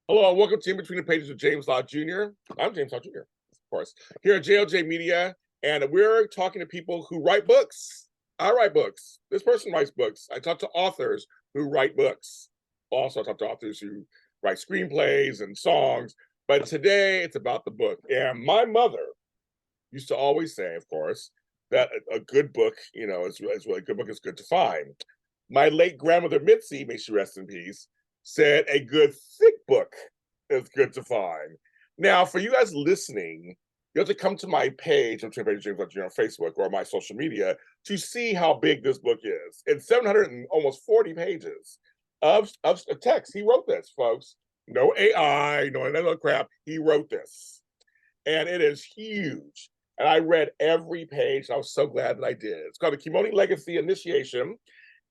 Hello, and welcome to In Between the Pages with James Lott Jr. I'm James Lott Jr., of course, here at JLJ Media, and we're talking to people who write books. I write books. This person writes books. I talk to authors who write books. Also, I talk to authors who write screenplays and songs. But today, it's about the book. And my mother used to always say, of course, that a good book, is really a good book is good to find. My late grandmother Mitzi, may she rest in peace, said a good thick book is good to find. Now, for you guys listening, you have to come to my page, I'm James Lott Jr. on Facebook or my social media to see how big this book is. It's 700 and almost 40 pages of text. He wrote this, folks. No AI, no other crap. He wrote this. And it is huge. And I read every page. I was so glad that I did. It's called the Kimoni Legacy Initiation.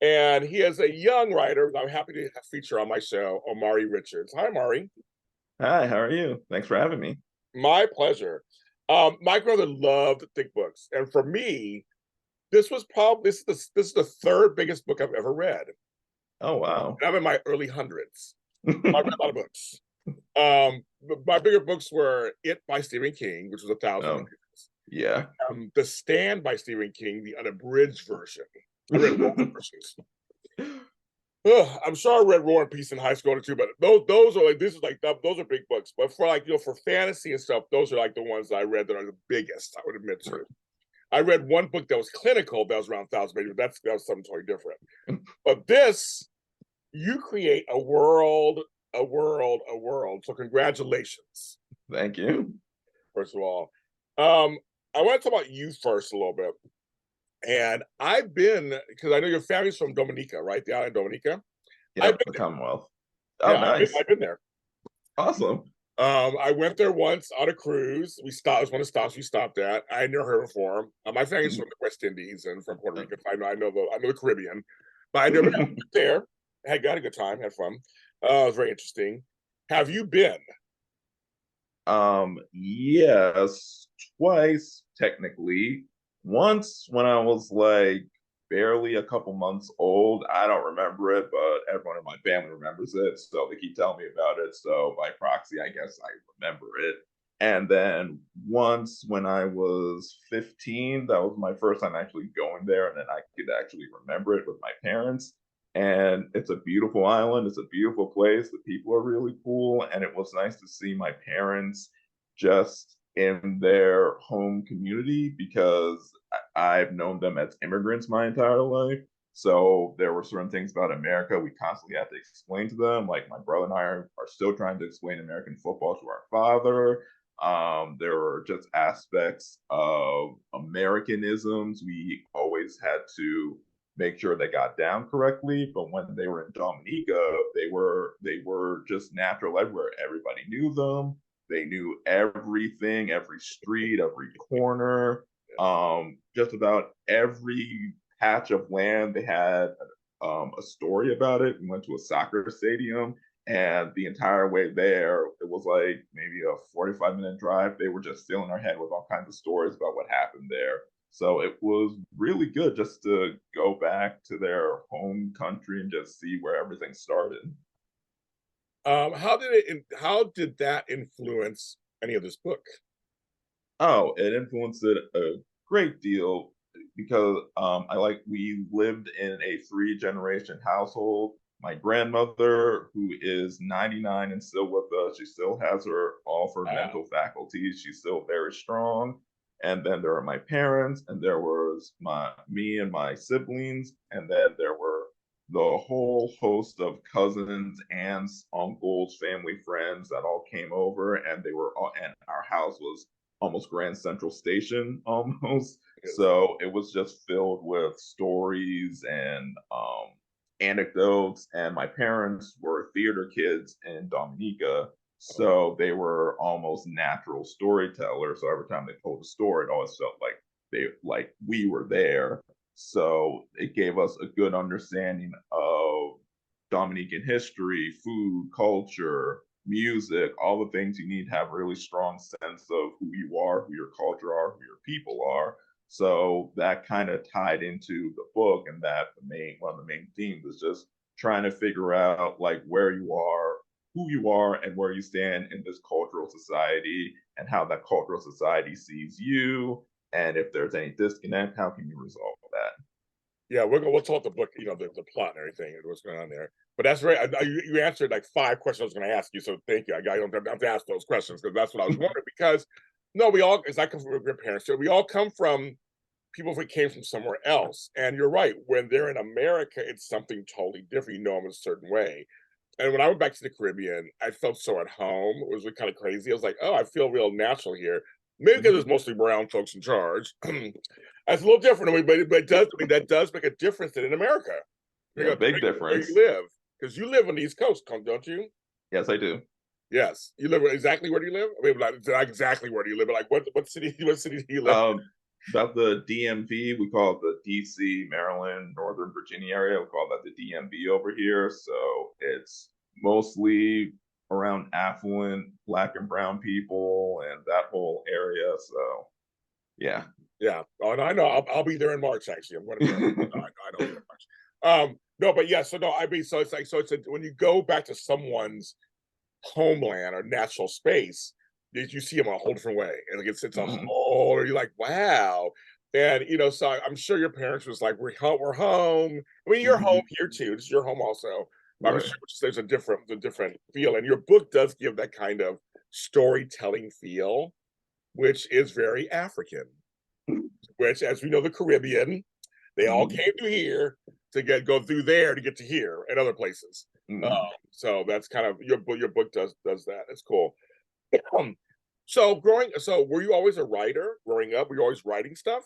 And he is a young writer I'm happy to feature on my show, Omari Richards. Hi, Omari. Hi, how are you? Thanks for having me. My pleasure. My grandmother loved thick books. And for me, this is the third biggest book I've ever read. Oh, wow. And I'm in my early hundreds. I read a lot of books. My bigger books were It by Stephen King, which was 1,000 pages. Yeah. The Stand by Stephen King, the unabridged version. I read both versions. I'm sure I read War and Peace in high school too, but those are those are big books. But for for fantasy and stuff, those are like the ones that I read that are the biggest. I would admit to. I read one book that was clinical that was around 1,000 pages. But that was something totally different. But this, you create a world. So congratulations. Thank you. First of all, I want to talk about you first a little bit. And I've been, because I know your family's from Dominica, right? The island Dominica. Yeah, the Commonwealth. Oh, yeah, nice. I've been there. Awesome. I went there once on a cruise. We stopped. It was one of the stops we stopped at. I had never heard before. My family's from the West Indies and from Puerto Rico. I know the Caribbean, but I never been there. Got a good time, had fun. It was very interesting. Have you been? Yes, twice technically. Once when I was like barely a couple months old. I don't remember it, but everyone in my family remembers it, so they keep telling me about it. So by proxy, I guess I remember it. And then once when I was 15, that was my first time actually going there, and then I could actually remember it with my parents. And it's a beautiful island. It's a beautiful place. The people are really cool. And it was nice to see my parents just in their home community because I've known them as immigrants my entire life. So there were certain things about America we constantly had to explain to them. Like my brother and I are still trying to explain American football to our father. There were just aspects of Americanisms we always had to make sure they got down correctly. But when they were in Dominica, they were just natural everywhere. Everybody knew them. They knew everything, every street, every corner, just about every patch of land. They had a story about it. We went to a soccer stadium, and the entire way there, it was like maybe a 45-minute drive. They were just filling our head with all kinds of stories about what happened there. So it was really good just to go back to their home country and just see where everything started. How did that influence any of this book? Oh, it influenced it a great deal because we lived in a three-generation household. My grandmother, who is 99 and still with us, she still has all of her mental faculties. She's still very strong. And then there are my parents, and there was me and my siblings, and then there were the whole host of cousins, aunts, uncles, family friends that all came over, and and our house was almost Grand Central Station almost. So it was just filled with stories and anecdotes. And my parents were theater kids in Dominica. So they were almost natural storytellers. So every time they told a story, it always felt like we were there. So it gave us a good understanding of Dominican history, food, culture, music, all the things you need to have a really strong sense of who you are, who your culture are, who your people are. So that kind of tied into the book, and that one of the main themes is just trying to figure out like where you are who you are and where you stand in this cultural society and how that cultural society sees you. And if there's any disconnect, how can you resolve that? Yeah, we'll talk the book, the plot and everything and what's going on there. But that's right. You answered like 5 questions I was going to ask you, so thank you. I don't have to ask those questions because that's what I was wondering. Because no, we all, as I come from immigrant parents, so we all come from people who came from somewhere else. And you're right. When they're in America, it's something totally different. You know them a certain way. And when I went back to the Caribbean, I felt so at home. It was kind of crazy. I was like, oh, I feel real natural here. Maybe because it's mostly brown folks in charge. That's a little different, but it does. I mean, that does make a difference in America. Yeah, big Where you difference. live, because you live on the East Coast, don't you? Yes, I do. Yes, you live exactly where do you live? I mean, not exactly where do you live, but like what city? What city do you live? About the DMV, we call it the DC, Maryland, Northern Virginia area. We call that the DMV over here. So it's mostly around affluent Black and brown people and that whole area. So yeah. Yeah. Oh, and I know I'll be there in March. Actually, I'm going to be there. I know in March. No, but yeah. So no, I mean, so it's like when you go back to someone's homeland or natural space, you see them a whole different way, and it's a whole. You're like, wow. And so I'm sure your parents was like, we're home. We're home. I mean, you're home here too. It's your home also. But I'm Right. sure there's a different feel, and your book does give that kind of storytelling feel, which is very African. Which, as we know, the Caribbean, they all came to here to go through there to get to here and other places. So that's kind of your book. Your book does that. It's cool. Um, so were you always a writer growing up? Were you always writing stuff?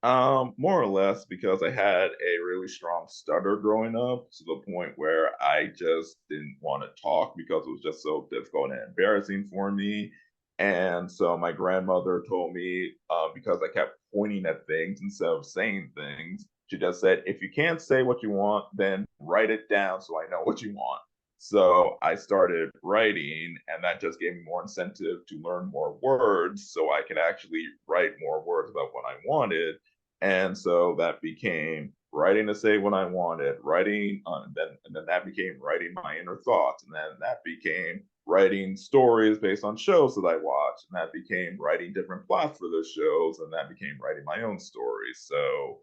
More or less because I had a really strong stutter growing up to the point where I just didn't want to talk because it was just so difficult and embarrassing for me. And so my grandmother told me, because I kept pointing at things instead of saying things, she just said, if you can't say what you want, then write it down so I know what you want. So I started writing, and that just gave me more incentive to learn more words so I could actually write more words about what I wanted. And so that became writing to say what I wanted, writing, and then that became writing my inner thoughts, and then that became writing stories based on shows that I watched, and that became writing different plots for those shows, and that became writing my own stories. So,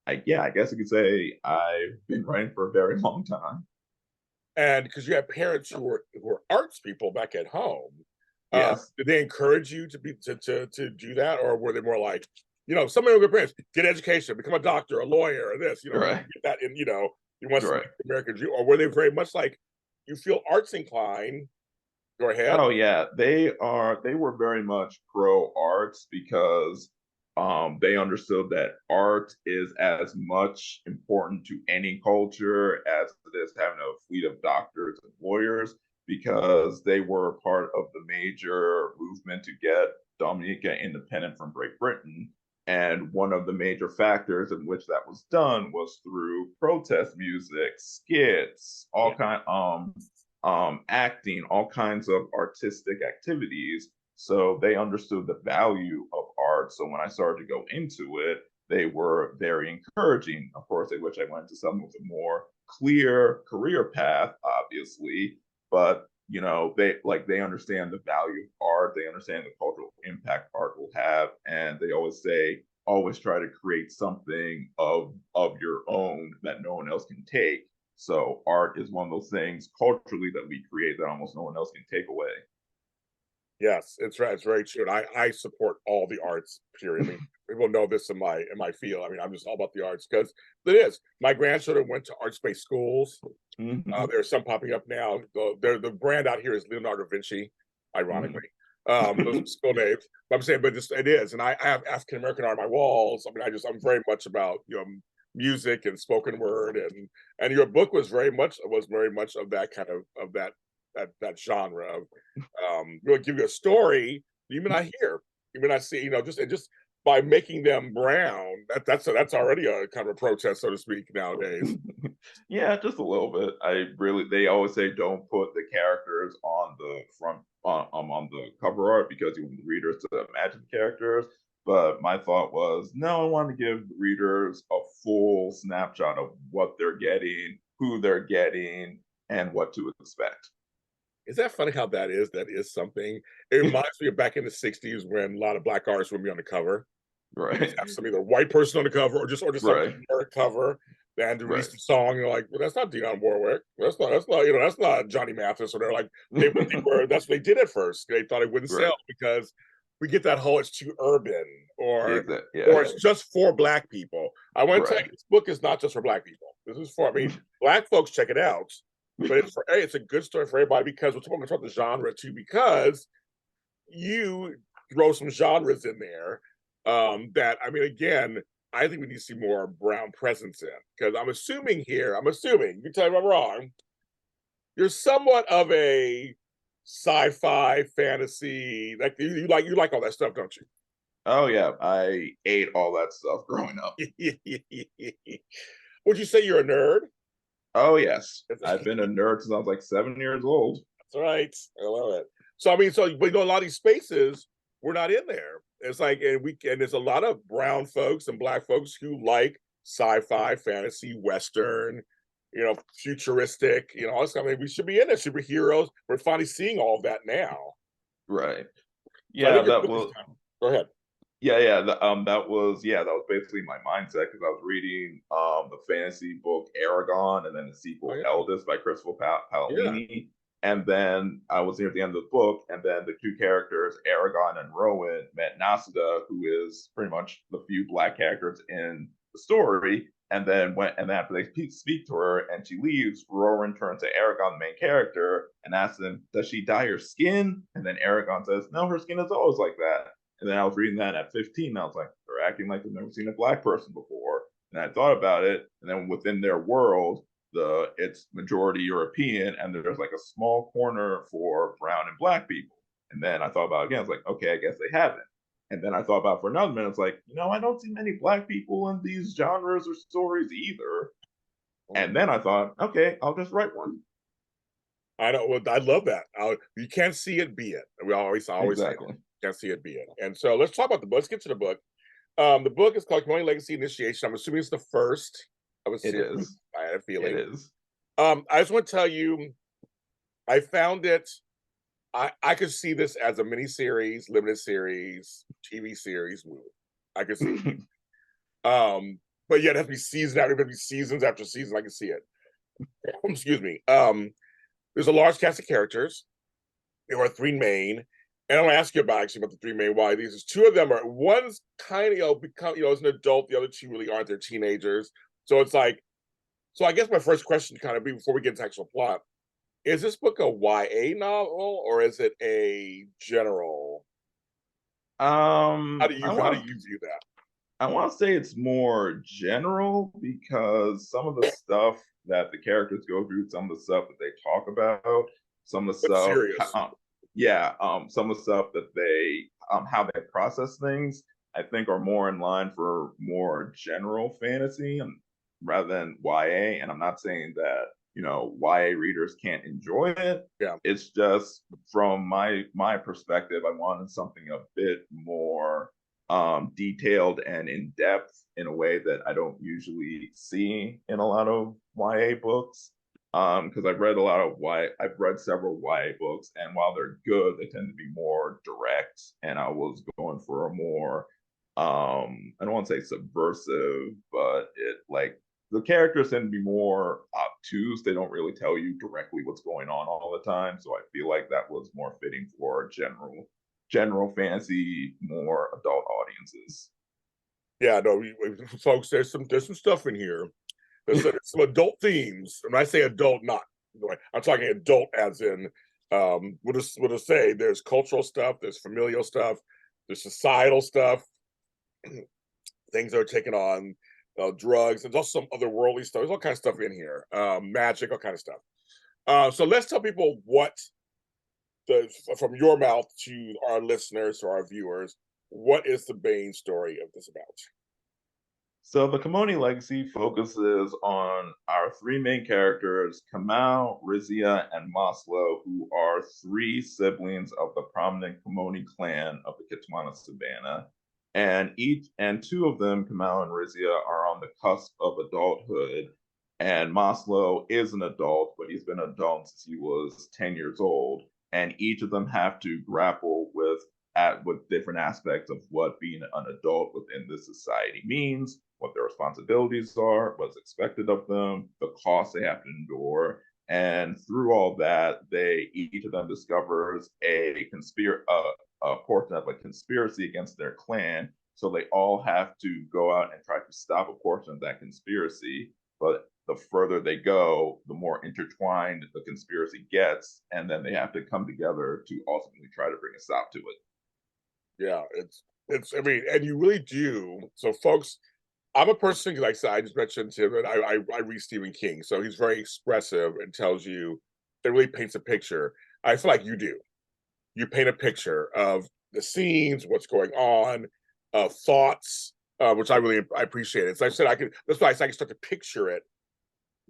I guess you could say I've been writing for a very long time. And because you have parents who are arts people back at home, Yes, did they encourage you to do that, or were they more like, some of your parents get education, become a doctor, a lawyer, or this, right, get that in, you want to make right. the American dream, or were they very much like you feel arts inclined? Go ahead. Oh yeah, they were very much pro arts because they understood that art is as much important to any culture as it is having a fleet of doctors and lawyers because they were part of the major movement to get Dominica independent from Great Britain. And one of the major factors in which that was done was through protest music, skits, all Yeah. kind acting, all kinds of artistic activities. So they understood the value of art. So when I started to go into it, they were very encouraging. Of course, they wish I went to something with a more clear career path, obviously, but they understand the value of art. They understand the cultural impact art will have, and they always say, always try to create something of your own that no one else can take. So art is one of those things culturally that we create that almost no one else can take away. Yes, it's right. It's very true. And I support all the arts. Period. I mean, people know this in my field. I mean, I'm just all about the arts because it is. My grandchildren went to arts-based schools. Mm-hmm. There's some popping up now. The brand out here is Leonardo da Vinci, ironically. Those are school names. But I'm saying, but it is, and I have African American art on my walls. I mean, I'm very much about music and spoken word, and your book was very much of that kind of that genre of really give you a story you may not hear, you may not see, just by making them brown. That's already a kind of a protest, so to speak, nowadays. Yeah, just a little bit. They always say don't put the characters on the front on the cover art because you want the readers to imagine the characters. But my thought was, no, I want to give the readers a full snapshot of what they're getting, who they're getting, and what to expect. Is that funny how that is? That is something. It reminds me of back in the '60s when a lot of black artists would be on the cover. You just Right. have some either white person on the cover or just some Right. generic cover and to Right. release the song. You're like, well, that's not Dionne Warwick. That's not that's not Johnny Mathis. Or they're like they were that's what they did at first. They thought it wouldn't Right. sell because we get that whole it's too urban Yeah. or it's just for black people. I want to tell Right. you, this book is not just for black people. This is for black folks check it out. But it's a good story for everybody because we're talking about the genre too, because you throw some genres in there that again, I think we need to see more brown presence in because I'm assuming, you can tell me if I'm wrong, you're somewhat of a sci-fi fantasy, like you like all that stuff, don't Oh yeah, I ate all that stuff growing up. you? Would you say you're a nerd? Oh yes, I've That's been a nerd since I was like 7 years old. right. I love it. But a lot of these spaces we're not in there. It's like, and there's a lot of brown folks and black folks who like sci-fi, fantasy, western, futuristic, all this kind of thing. We should be in it. Superheroes. We're finally seeing all of that now. Right. So I Yeah, think your that book is was kind of, go ahead. that was basically my mindset because I was reading the fantasy book Aragon and then the Oh sequel yeah, Eldest by Crystal yeah. Paolini. And then I was near the end of the book, and then the two characters, Aragon and Rowan, met Nahwalla, who is pretty much the few black characters in the story. And then after they speak to her and she leaves, Rowan turns to Aragon, the main character, and asks him, "Does she dye her skin?" And then Aragon says, "No, her skin is always like that." And then I was reading that at 15, and I was like, they're acting like they've never seen a black person before. And I thought about it, and then within their world, it's majority European, and there's like a small corner for brown and black people. And then I thought about it again, I was like, okay, I guess they haven't. And then I thought about it for another minute, it's like, I don't see many black people in these genres or stories either. And then I thought, okay, I'll just write one. I know. Well, I love that. You can't see it, be it. I always say Exactly. can't see it, be it. And so let's talk about the book. Let's get to the book. The book is called Kimoni Legacy Initiation. I'm assuming it's the first of a It series. is. I had a It feeling. is. I just want to tell you, I found it. I could see this as a mini series, limited series, TV series, movie. I could see. But yeah, it has to be season after seasons after season. I can see it. Excuse me. There's a large cast of characters. There are three main, and I'll ask you about the three main. Why these? Is two of them are one's kind of become as an adult. The other two really aren't. They're teenagers. So it's like, so I guess my first question kind of be before we get into actual plot: is this book a YA novel or is it a general? Um, I How do want you view that? I want to say it's more general because some of the stuff that the characters go through, some of the stuff that they talk about, some of the But stuff, serious. some of the stuff that they, how they process things, I think are more in line for more general fantasy rather than YA. And I'm not saying that, YA readers can't enjoy it. Yeah. It's just from my perspective, I wanted something a bit more detailed and in depth in a way that I don't usually see in a lot of YA books. Because I've read several YA books, and while they're good, they tend to be more direct. And I was going for a more, I don't want to say subversive, but the characters tend to be more obtuse. They don't really tell you directly what's going on all the time. So I feel like that was more fitting for general fantasy, more adult audiences. Yeah, no, folks, there's some stuff in here. There's some adult themes. When I say adult, not I'm talking adult as in what to say. There's cultural stuff, there's familial stuff, there's societal stuff, things that are taking on drugs, and also some otherworldly stuff. There's all kinds of stuff in here, magic, all kind of stuff. So let's tell people from your mouth to our listeners, to our viewers, what is the main story of this about? So the Kimoni legacy focuses on our three main characters, Kamau, Raziya, and Masilo, who are three siblings of the prominent Kimoni clan of the Kitwana Savannah. And two of them, Kamau and Raziya, are on the cusp of adulthood. And Masilo is an adult, but he's been an adult since he was 10 years old. And each of them have to grapple with different aspects of what being an adult within this society means, what their responsibilities are, what's expected of them, the costs they have to endure. And through all that, each of them discovers a portion of a conspiracy against their clan. So they all have to go out and try to stop a portion of that conspiracy. But the further they go, the more intertwined the conspiracy gets, and then they have to come together to ultimately try to bring a stop to it. Yeah, it's. I mean, and you really do. So, folks, I'm a person like I said. I just mentioned him, and I read Stephen King, so he's very expressive and tells you. It really paints a picture. I feel like you do. You paint a picture of the scenes, what's going on, thoughts, which I appreciate it. So I said I could. That's why I said I could start to picture it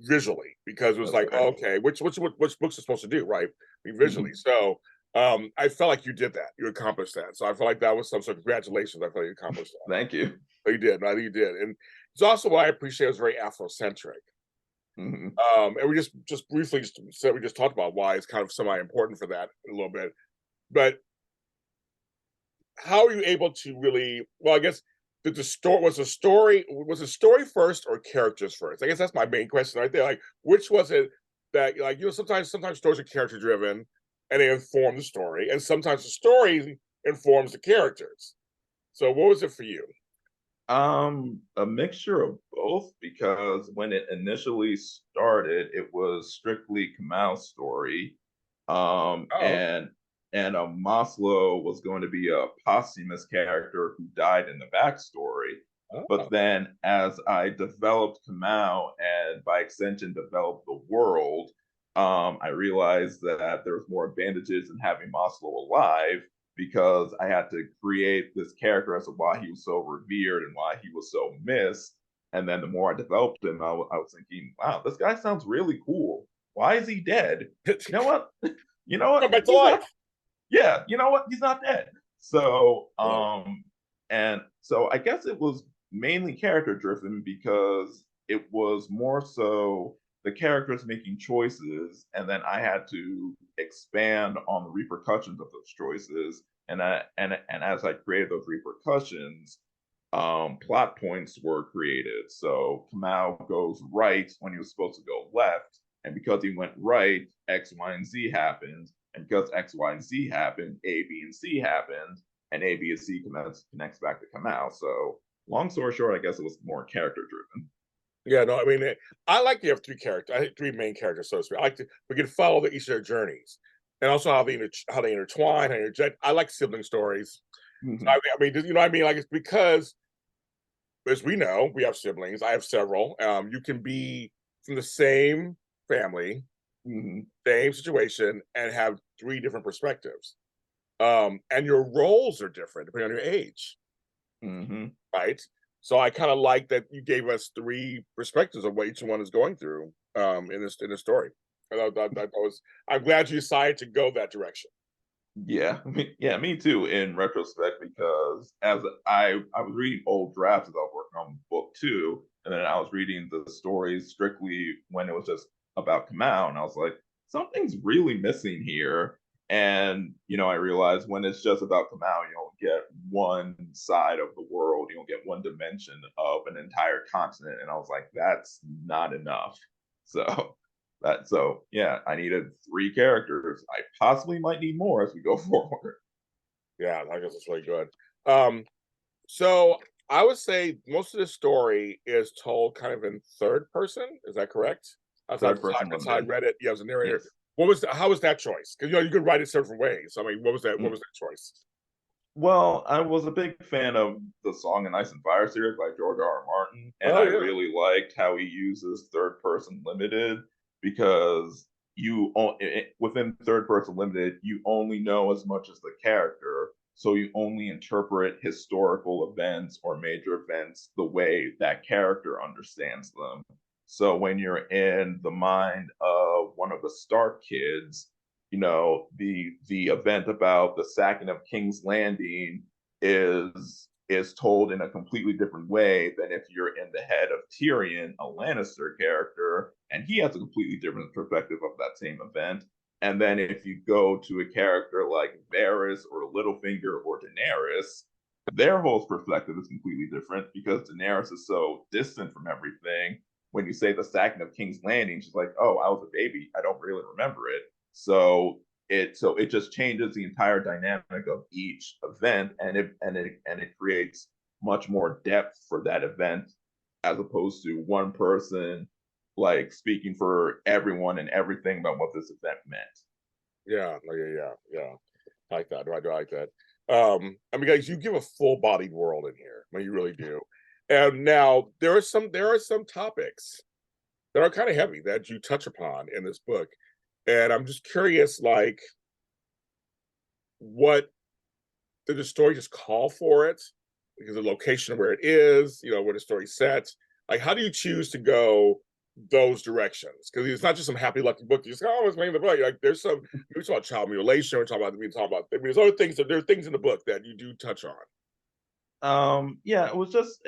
visually because it was That's like, right. oh, okay, which books are supposed to do, right? I mean, visually. So I felt like you did that. You accomplished that. So I felt like that was some sort of congratulations. I felt like you accomplished that. Thank you. So you did. I think you did. And it's also why I appreciate it was very Afrocentric. Hmm. And we just briefly said we just talked about why it's kind of semi-important for that a little bit. But how are you able to really well, I guess did the story was the story first or characters first? I guess that's my main question right there. Like which was it that like sometimes stories are character driven and they inform the story, and sometimes the story informs the characters. So what was it for you? A mixture of both because when it initially started, it was strictly Kamau's story. Um, Oh, and Maslow was going to be a posthumous character who died in the backstory. But oh, then as I developed Kamau and by extension developed the world, I realized that there was more advantages in having Maslow alive because I had to create this character as to why he was so revered and why he was so missed. And then the more I developed him, I was thinking, wow, this guy sounds really cool. Why is he dead? You know what? You know come what? back to He's not. life. Yeah, you know what? He's not dead. So, Love it. and so I guess it was mainly character driven because it was more so the characters making choices, and then I had to expand on the repercussions of those choices. And as I created those repercussions, plot points were created. So Kamau goes right when he was supposed to go left, and because he went right, X, Y, and Z happened. And because X, Y, and Z happened, A, B, and C happened, and A, B, and C connects back to Kamau. So long story short, I guess it was more character driven. Yeah, no, I mean, I like to have three characters. I think three main characters, so to speak. I like to we can follow each of their journeys, and also how they intertwine, how they interject. I like sibling stories. So Mm-hmm. I mean, you know what I mean? Like it's because, as we know, we have siblings. I have several. You can be from the same family, Mm-hmm. same situation, and have three different perspectives. And your roles are different depending on your age, Mm-hmm. right? So I kind of like that you gave us three perspectives of what each one is going through in this story. That was I'm glad you decided to go that direction. Yeah, yeah, me too. In retrospect, because as I was reading old drafts as I was working on book two, and then I was reading the stories strictly when it was just about Kamau, and I was like, something's really missing here. And I realized when it's just about Kamau, you don't get one side of the world, you don't get one dimension of an entire continent, and I was like, that's not enough. So so yeah, I needed three characters. I possibly might need more as we go forward. Yeah, I guess it's really good. Um, so I would say most of the story is told kind of in third person. Is that correct? Third person That's how I limited. read it. Yeah, as a narrator. Yes. How was that choice? Because you could write it several ways. I mean, what Mm. was that choice? Well, I was a big fan of the Song of Ice and Fire series by George R. R. Martin, and Oh I yeah. really liked how he uses third person limited because within third person limited, you only know as much as the character, so you only interpret historical events or major events the way that character understands them. So when you're in the mind of one of the Stark kids, the event about the sacking of King's Landing is is told in a completely different way than if you're in the head of Tyrion, a Lannister character, and he has a completely different perspective of that same event. And then if you go to a character like Varys or Littlefinger or Daenerys, their whole perspective is completely different because Daenerys is so distant from everything. When you say the sacking of King's Landing, she's like, "Oh, I was a baby. I don't really remember it." So it just changes the entire dynamic of each event, and it creates much more depth for that event as opposed to one person like speaking for everyone and everything about what this event meant. Yeah. I like that. I like that. I mean, guys, you give a full-bodied world in here. I mean, you really do. And now there are some topics that are kind of heavy that you touch upon in this book. And I'm just curious, like, what did the story just call for it? Because the location of where it is, where the story's set. Like, how do you choose to go those directions? Because it's not just some happy-lucky book. You just go, oh, it's made in the book. Like, there's some, we talk about child mutilation, I mean, there's other things, there are things in the book that you do touch on. Yeah, it was just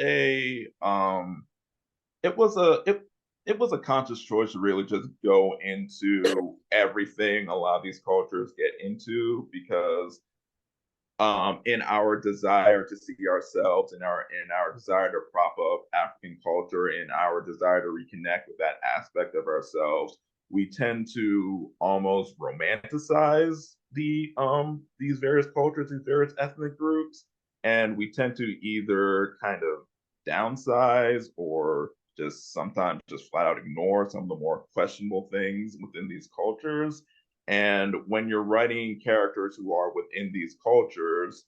it was a conscious choice to really just go into everything a lot of these cultures get into because in our desire to see ourselves, in our desire to prop up African culture, in our desire to reconnect with that aspect of ourselves, we tend to almost romanticize these various cultures, these various ethnic groups, and we tend to either kind of downsize or just sometimes just flat out ignore some of the more questionable things within these cultures. And when you're writing characters who are within these cultures,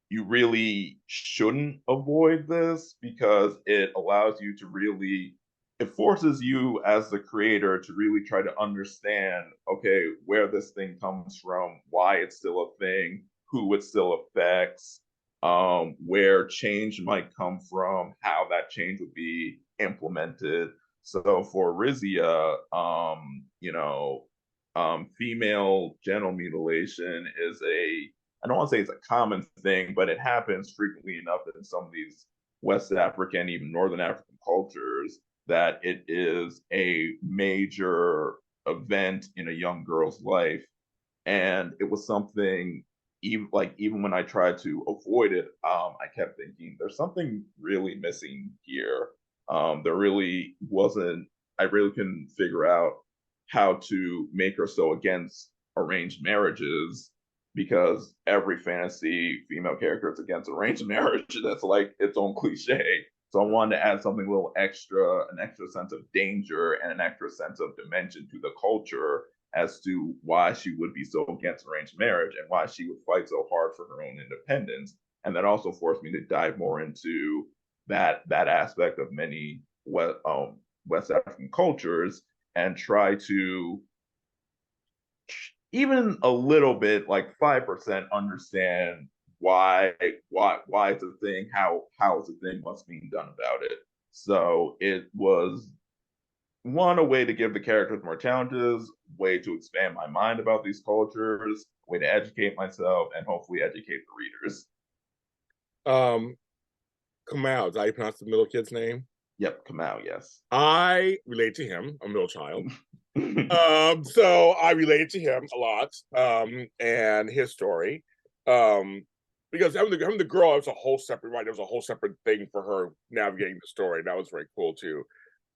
you really shouldn't avoid this because it allows you to really, it forces you as the creator to really try to understand, okay, where this thing comes from, why it's still a thing, who it still affects, where change might come from, how that change would be implemented. So for Raziya, female genital mutilation is I don't want to say it's a common thing, but it happens frequently enough in some of these West African, even Northern African cultures that it is a major event in a young girl's life. And it was something even when I tried to avoid it, I kept thinking there's something really missing here. There really wasn't. I really couldn't figure out how to make her so against arranged marriages because every fantasy female character is against arranged marriage. That's like its own cliche. So I wanted to add something a little extra, an extra sense of danger and an extra sense of dimension to the culture as to why she would be so against arranged marriage and why she would fight so hard for her own independence. And that also forced me to dive more into that aspect of many West African cultures and try to even a little bit, like 5%, understand why it's a thing, how it's a thing, what's being done about it. So it was a way to give the characters more challenges, way to expand my mind about these cultures, way to educate myself, and hopefully educate the readers. Kamau, is that how you pronounce the middle kid's name? Yep, Kamau, yes. I relate to him, a middle child. So I related to him a lot, and his story. Because having the girl, it was a whole separate, right? There was a whole separate thing for her navigating the story. That was very cool too.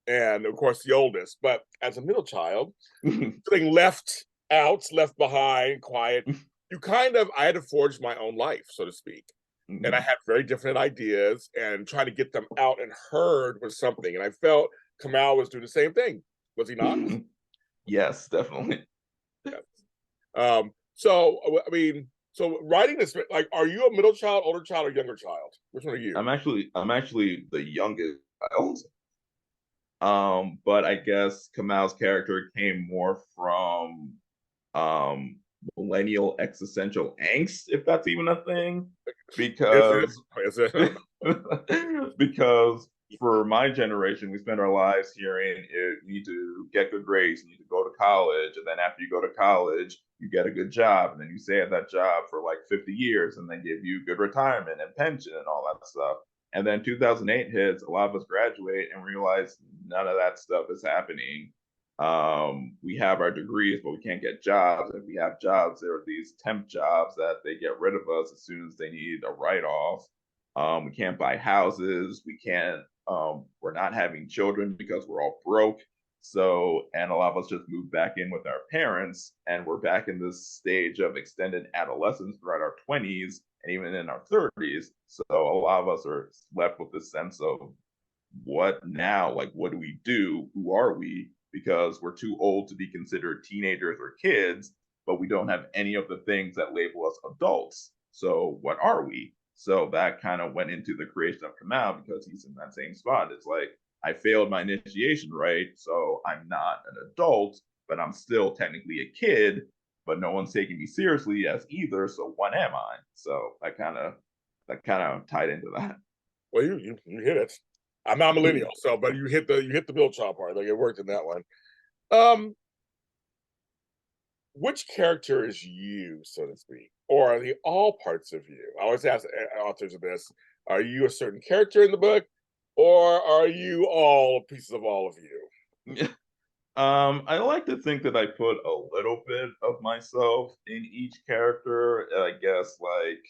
And of course, the oldest. But as a middle child, feeling left out, left behind, quiet, I had to forge my own life, so to speak. And I had very different ideas, and trying to get them out and heard was something. And I felt Kamau was doing the same thing. Was he not? Yes, definitely. So I mean, so writing this, like, are you a middle child, older child, or younger child? Which one are you? I'm actually the youngest child. But I guess Kamau's character came more from millennial existential angst, if that's even a thing, because Is it? because for my generation, we spend our lives hearing you need to get good grades, you need to go to college, and then after you go to college, you get a good job, and then you stay at that job for like 50 years, and then give you good retirement and pension and all that stuff. And then 2008 hits, a lot of us graduate and realize none of that stuff is happening. We have our degrees, but we can't get jobs. If we have jobs, there are these temp jobs that they get rid of us as soon as they need a write-off. We can't buy houses. We can't. We're not having children because we're all broke. So, and a lot of us just moved back in with our parents, and we're back in this stage of extended adolescence throughout our 20s and even in our 30s. So, a lot of us are left with this sense of what now? Like, what do we do? Who are we? Because we're too old to be considered teenagers or kids, but we don't have any of the things that label us adults. So, what are we? So that kind of went into the creation of Kamau because he's in that same spot. It's like, I failed my initiation rite, so I'm not an adult, but I'm still technically a kid, but no one's taking me seriously as either, so what am I? So that kind of tied into that. Well, you hit it. I'm not millennial, so but you hit the Bill Shaw part. Like it worked in that one. Um, which character is you, so to speak, or are they all parts of you? I always ask authors of this: are you a certain character in the book, or are you all pieces of all of you? I like to think that I put a little bit of myself in each character. I guess like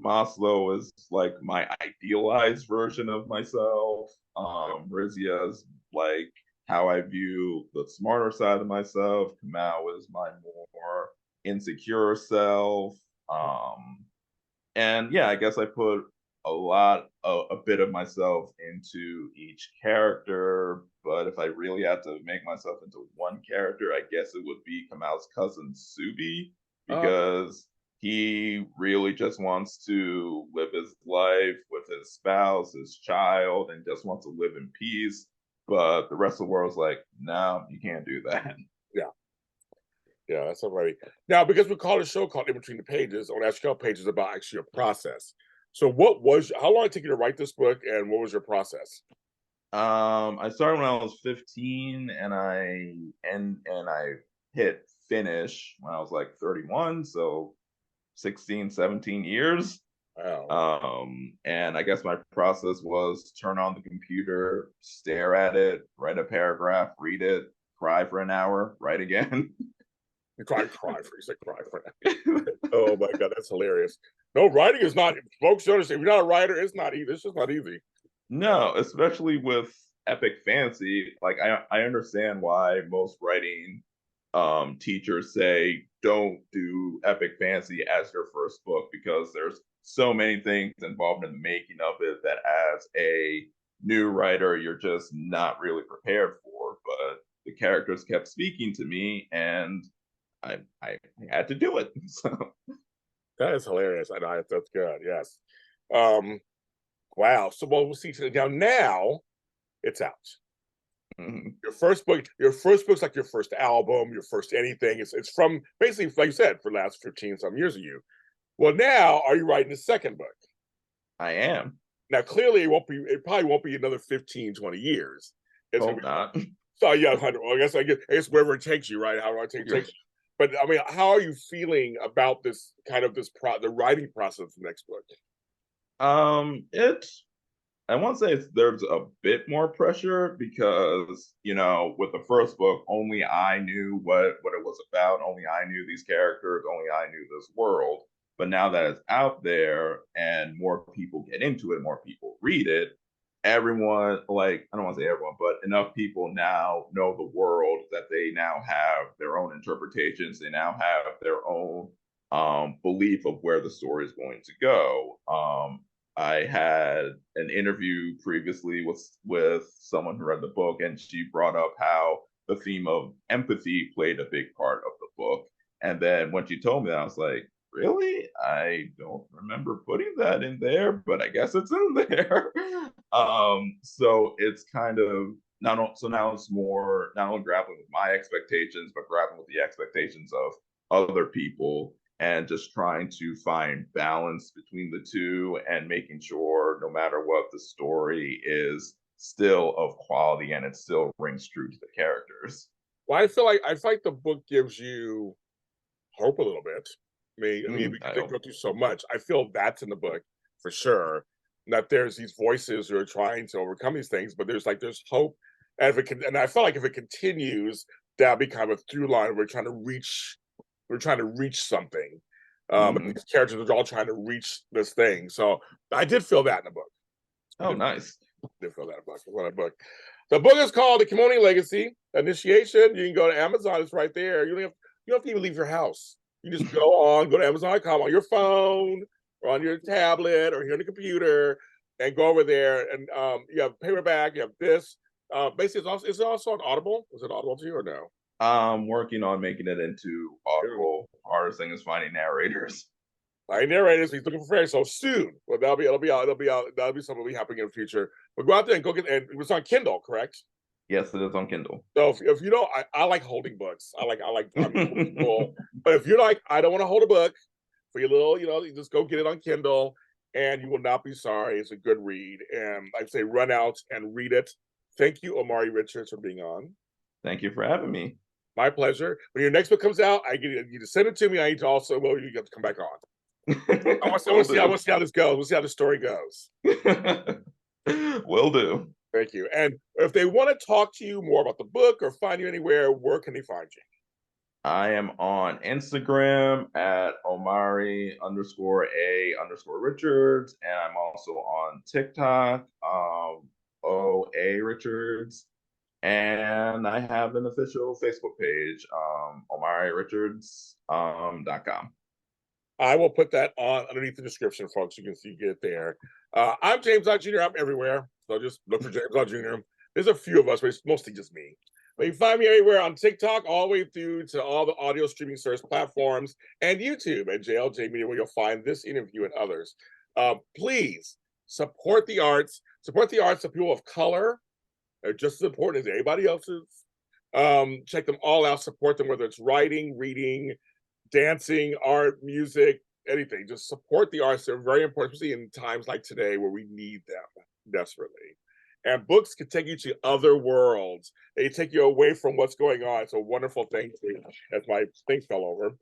Masilo is like my idealized version of myself. Raziya is like how I view the smarter side of myself. Kamau is my more insecure self. Um, and yeah, I guess I put a bit of myself into each character. But if I really had to make myself into one character, I guess it would be Kamau's cousin Subi, because he really just wants to live his life with his spouse, his child, and just wants to live in peace. But the rest of the world's like, no, you can't do that. Yeah, yeah, that's already now because we call a show called In Between the Pages. On that pages about actually a process. So, how long did it take you to write this book, and what was your process? I started when I was 15, and I hit finish when I was like 31, so 16, 17 years. Wow. And I guess my process was turn on the computer, stare at it, write a paragraph, read it, cry for an hour, write again. You said cry for that. Oh my god, that's hilarious. No, writing is not. Folks, don't understand. If you're not a writer, it's not easy. It's just not easy. No, especially with epic fantasy. Like I understand why most writing teachers say don't do epic fantasy as your first book, because there's so many things involved in the making of it that as a new writer you're just not really prepared for. But the characters kept speaking to me, and I had to do it. So That is hilarious. I know that's good. Yes. Um. Wow. So, well, we'll see. Now it's out. mhm. Your first book's like your first album, your first anything. It's from basically, like you said, for the last 15 some years of you. Well, now are you writing the second book? I am. Now, clearly, it probably won't be another 15, 20 years. It's gonna Hope be not. so yeah, 100. Well, I guess wherever it takes you, right? How long it takes you. But I mean, how are you feeling about this kind of the writing process of the next book? It's I won't say there's a bit more pressure because, with the first book, only I knew what it was about. Only I knew these characters. Only I knew this world. But now that it's out there and more people get into it, more people read it, everyone, like, I don't want to say everyone, but enough people now know the world that they now have their own interpretations. They now have their own belief of where the story is going to go. I had an interview previously with someone who read the book, and she brought up how the theme of empathy played a big part of the book. And then when she told me that, I was like, really? I don't remember putting that in there, but I guess it's in there. So it's kind of now it's more not only grappling with my expectations, but grappling with the expectations of other people, and just trying to find balance between the two and making sure no matter what the story is still of quality and it still rings true to the characters. Well, I feel like the book gives you hope a little bit. I mean, I because they hope. go through so much. I feel that's in the book for sure. That there's these voices who are trying to overcome these things, but there's hope. And if it can, and I feel like if it continues, that'll be kind of a through line. We're trying to reach something. These characters are all trying to reach this thing. So I did feel that in the book. Oh, nice. I did feel that in the book. What a book. The book is called The Kimoni Legacy Initiation. You can go to Amazon. It's right there. You don't have to even leave your house. You just go to Amazon.com on your phone or on your tablet or here on the computer and go over there. And you have paperback. You have this. Basically, it's also on Audible. Is it Audible to you or no? I'm working on making it into Audible. Hardest thing is finding narrators. I narrators. He's looking for friends. So soon, well, that'll be out. That'll be something will be happening in the future. But go out there and go get. And it was on Kindle, correct? Yes, it is on Kindle. So if you don't, I like holding books. Cool. But if you're like, I don't want to hold a book for your little, you just go get it on Kindle, and you will not be sorry. It's a good read, and I'd say run out and read it. Thank you, Omari Richards, for being on. Thank you for having me. My pleasure. When your next book comes out, I get you to send it to me. I need to also, well, you have to come back on. I want to see how this goes. We'll see how the story goes. Will do. Thank you. And if they want to talk to you more about the book or find you anywhere, where can they find you? I am on Instagram at Omari _A Richards. And I'm also on TikTok, OA Richards. And I have an official Facebook page, OmariRichards.com. I will put that on underneath the description, folks. You can see, get it there. I'm James Lott Jr. I'm everywhere. So just look for James Lott Jr. There's a few of us, but it's mostly just me. But you can find me everywhere on TikTok, all the way through to all the audio streaming service platforms and YouTube at JLJ Media, where you'll find this interview and others. Please support the arts. Support the arts of people of color. They're just as important as anybody else's. Check them all out. Support them, whether it's writing, reading, dancing, art, music, anything. Just support the arts. They're very important, especially in times like today where we need them desperately. And books can take you to other worlds. They take you away from what's going on. It's a wonderful thing to, as my thing fell over,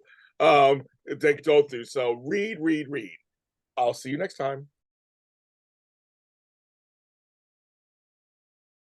they go through. So read. I'll see you next time.